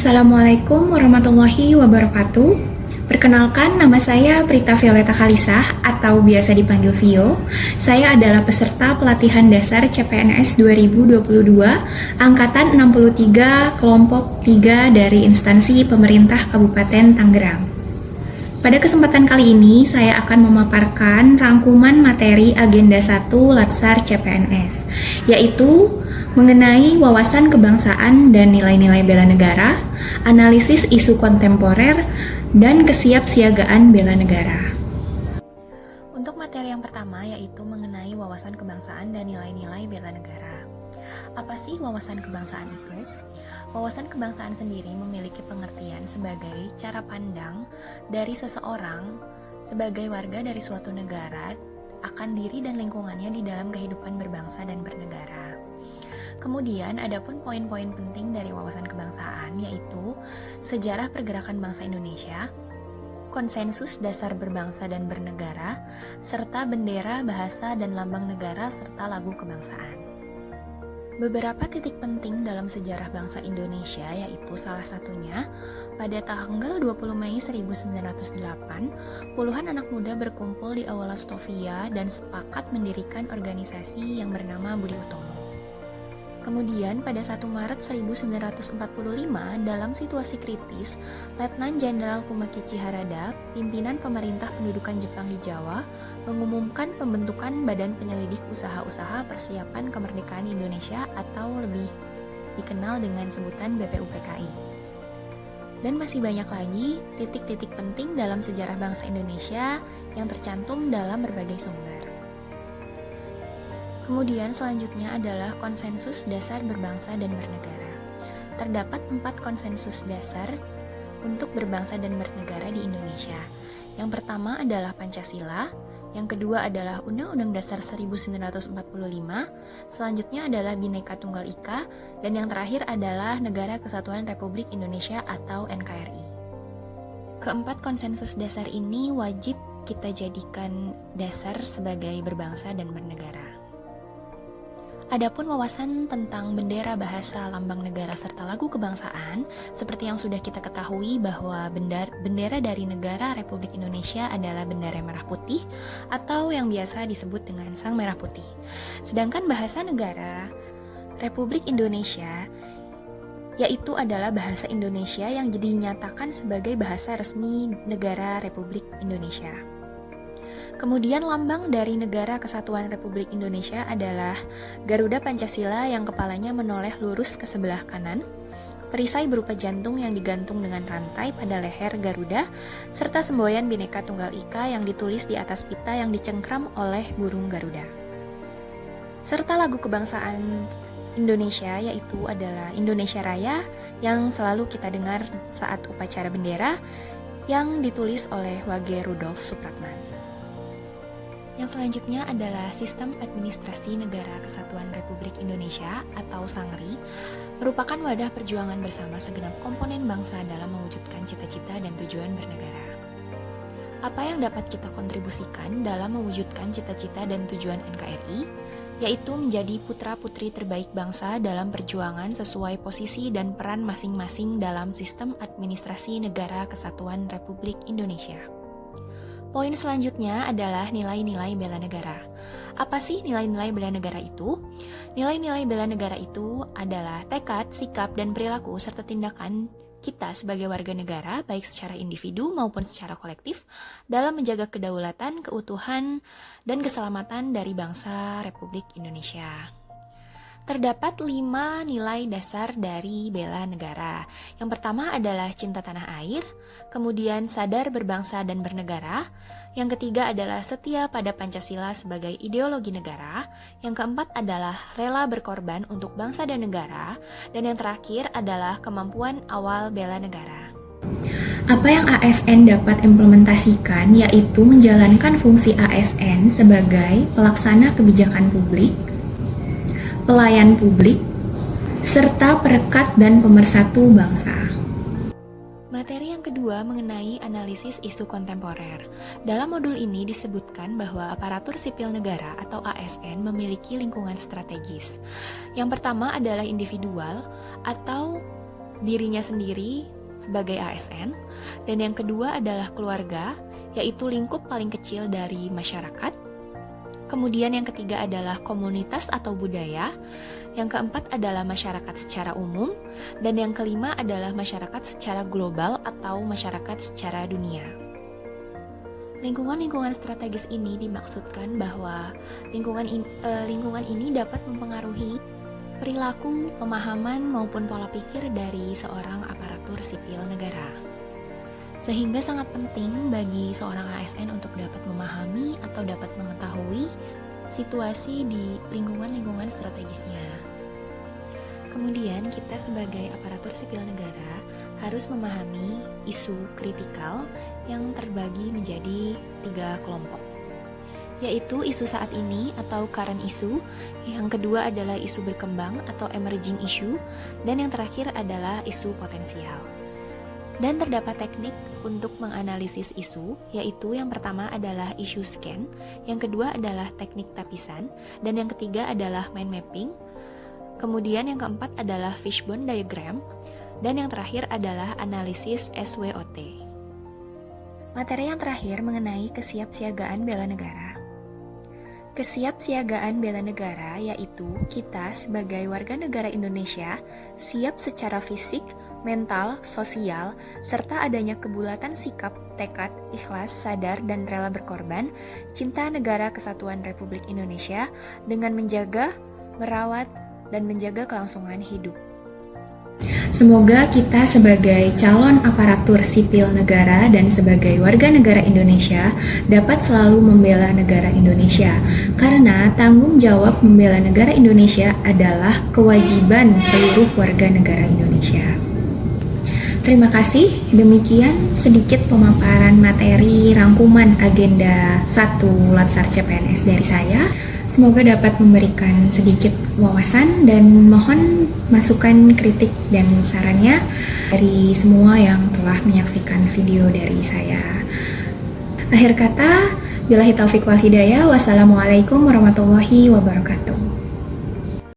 Assalamualaikum warahmatullahi wabarakatuh. Perkenalkan, nama saya Prita Violeta Khalisah atau biasa dipanggil Vio. Saya adalah peserta pelatihan dasar CPNS 2022 Angkatan 63 Kelompok 3 dari instansi pemerintah Kabupaten Tangerang. Pada kesempatan kali ini, saya akan memaparkan rangkuman materi agenda 1 Latsar CPNS, yaitu mengenai wawasan kebangsaan dan nilai-nilai bela negara, analisis isu kontemporer, dan kesiapsiagaan bela negara. Untuk materi yang pertama yaitu mengenai wawasan kebangsaan dan nilai-nilai bela negara. Apa sih wawasan kebangsaan itu? Wawasan kebangsaan sendiri memiliki pengertian sebagai cara pandang dari seseorang sebagai warga dari suatu negara akan diri dan lingkungannya di dalam kehidupan berbangsa dan bernegara. Kemudian adapun poin-poin penting dari wawasan kebangsaan yaitu sejarah pergerakan bangsa Indonesia, konsensus dasar berbangsa dan bernegara, serta bendera, bahasa, dan lambang negara serta lagu kebangsaan. Beberapa titik penting dalam sejarah bangsa Indonesia yaitu salah satunya pada tanggal 20 Mei 1908, puluhan anak muda berkumpul di Aula Stovia dan sepakat mendirikan organisasi yang bernama Budi Utomo. Kemudian pada 1 Maret 1945, dalam situasi kritis, Letnan Jenderal Kumakichi Harada, pimpinan pemerintah pendudukan Jepang di Jawa, mengumumkan pembentukan Badan Penyelidik Usaha-Usaha Persiapan Kemerdekaan Indonesia atau lebih dikenal dengan sebutan BPUPKI. Dan masih banyak lagi titik-titik penting dalam sejarah bangsa Indonesia yang tercantum dalam berbagai sumber. Kemudian selanjutnya adalah konsensus dasar berbangsa dan bernegara. Terdapat 4 konsensus dasar untuk berbangsa dan bernegara di Indonesia. Yang pertama adalah Pancasila, yang kedua adalah Undang-Undang Dasar 1945, selanjutnya adalah Bhinneka Tunggal Ika, dan yang terakhir adalah Negara Kesatuan Republik Indonesia atau NKRI. Keempat konsensus dasar ini wajib kita jadikan dasar sebagai berbangsa dan bernegara. Adapun wawasan tentang bendera, bahasa, lambang negara, serta lagu kebangsaan, seperti yang sudah kita ketahui bahwa bendera dari negara Republik Indonesia adalah bendera merah putih atau yang biasa disebut dengan Sang Merah Putih. Sedangkan bahasa negara Republik Indonesia yaitu adalah bahasa Indonesia yang dinyatakan sebagai bahasa resmi negara Republik Indonesia. Kemudian lambang dari Negara Kesatuan Republik Indonesia adalah Garuda Pancasila yang kepalanya menoleh lurus ke sebelah kanan, perisai berupa jantung yang digantung dengan rantai pada leher Garuda, serta semboyan Bhinneka Tunggal Ika yang ditulis di atas pita yang dicengkram oleh burung Garuda. Serta lagu kebangsaan Indonesia yaitu adalah Indonesia Raya yang selalu kita dengar saat upacara bendera yang ditulis oleh Wage Rudolf Supratman. Yang selanjutnya adalah Sistem Administrasi Negara Kesatuan Republik Indonesia atau SANGRI, merupakan wadah perjuangan bersama segenap komponen bangsa dalam mewujudkan cita-cita dan tujuan bernegara. Apa yang dapat kita kontribusikan dalam mewujudkan cita-cita dan tujuan NKRI, yaitu menjadi putra-putri terbaik bangsa dalam perjuangan sesuai posisi dan peran masing-masing dalam Sistem Administrasi Negara Kesatuan Republik Indonesia. Poin selanjutnya adalah nilai-nilai bela negara. Apa sih nilai-nilai bela negara itu? Nilai-nilai bela negara itu adalah tekad, sikap, dan perilaku serta tindakan kita sebagai warga negara, baik secara individu maupun secara kolektif, dalam menjaga kedaulatan, keutuhan, dan keselamatan dari bangsa Republik Indonesia. Terdapat 5 nilai dasar dari bela negara. Yang pertama adalah cinta tanah air, kemudian sadar berbangsa dan bernegara, yang ketiga adalah setia pada Pancasila sebagai ideologi negara, yang keempat adalah rela berkorban untuk bangsa dan negara, dan yang terakhir adalah kemampuan awal bela negara. Apa yang ASN dapat implementasikan yaitu menjalankan fungsi ASN sebagai pelaksana kebijakan publik, pelayan publik, serta perekat dan pemersatu bangsa. Materi yang kedua mengenai analisis isu kontemporer. Dalam modul ini disebutkan bahwa aparatur sipil negara atau ASN memiliki lingkungan strategis. Yang pertama adalah individual atau dirinya sendiri sebagai ASN, dan yang kedua adalah keluarga, yaitu lingkup paling kecil dari masyarakat. Kemudian yang ketiga adalah komunitas atau budaya, yang keempat adalah masyarakat secara umum, dan yang kelima adalah masyarakat secara global atau masyarakat secara dunia. Lingkungan-lingkungan strategis ini dimaksudkan bahwa lingkungan ini dapat mempengaruhi perilaku, pemahaman, maupun pola pikir dari seorang aparatur sipil negara. Sehingga sangat penting bagi seorang ASN untuk dapat memahami atau dapat mengetahui situasi di lingkungan-lingkungan strategisnya. Kemudian kita sebagai aparatur sipil negara harus memahami isu kritikal yang terbagi menjadi 3 kelompok, yaitu isu saat ini atau current issue, yang kedua adalah isu berkembang atau emerging issue, dan yang terakhir adalah isu potensial. Dan terdapat teknik untuk menganalisis isu, yaitu yang pertama adalah issue scan, yang kedua adalah teknik tapisan, dan yang ketiga adalah mind mapping. Kemudian yang keempat adalah fishbone diagram, dan yang terakhir adalah analisis SWOT. Materi yang terakhir mengenai kesiapsiagaan bela negara. Kesiapsiagaan bela negara yaitu kita sebagai warga negara Indonesia siap secara fisik, mental, sosial, serta adanya kebulatan sikap, tekad, ikhlas, sadar, dan rela berkorban, cinta negara kesatuan Republik Indonesia dengan menjaga, merawat, dan menjaga kelangsungan hidup. Semoga kita sebagai calon aparatur sipil negara dan sebagai warga negara Indonesia dapat selalu membela negara Indonesia, karena tanggung jawab membela negara Indonesia adalah kewajiban seluruh warga negara Indonesia. Terima kasih, demikian sedikit pemaparan materi rangkuman agenda 1 Latsar CPNS dari saya. Semoga dapat memberikan sedikit wawasan dan mohon masukan, kritik, dan sarannya dari semua yang telah menyaksikan video dari saya. Akhir kata, billahi taufiq wal hidayah, wassalamualaikum warahmatullahi wabarakatuh.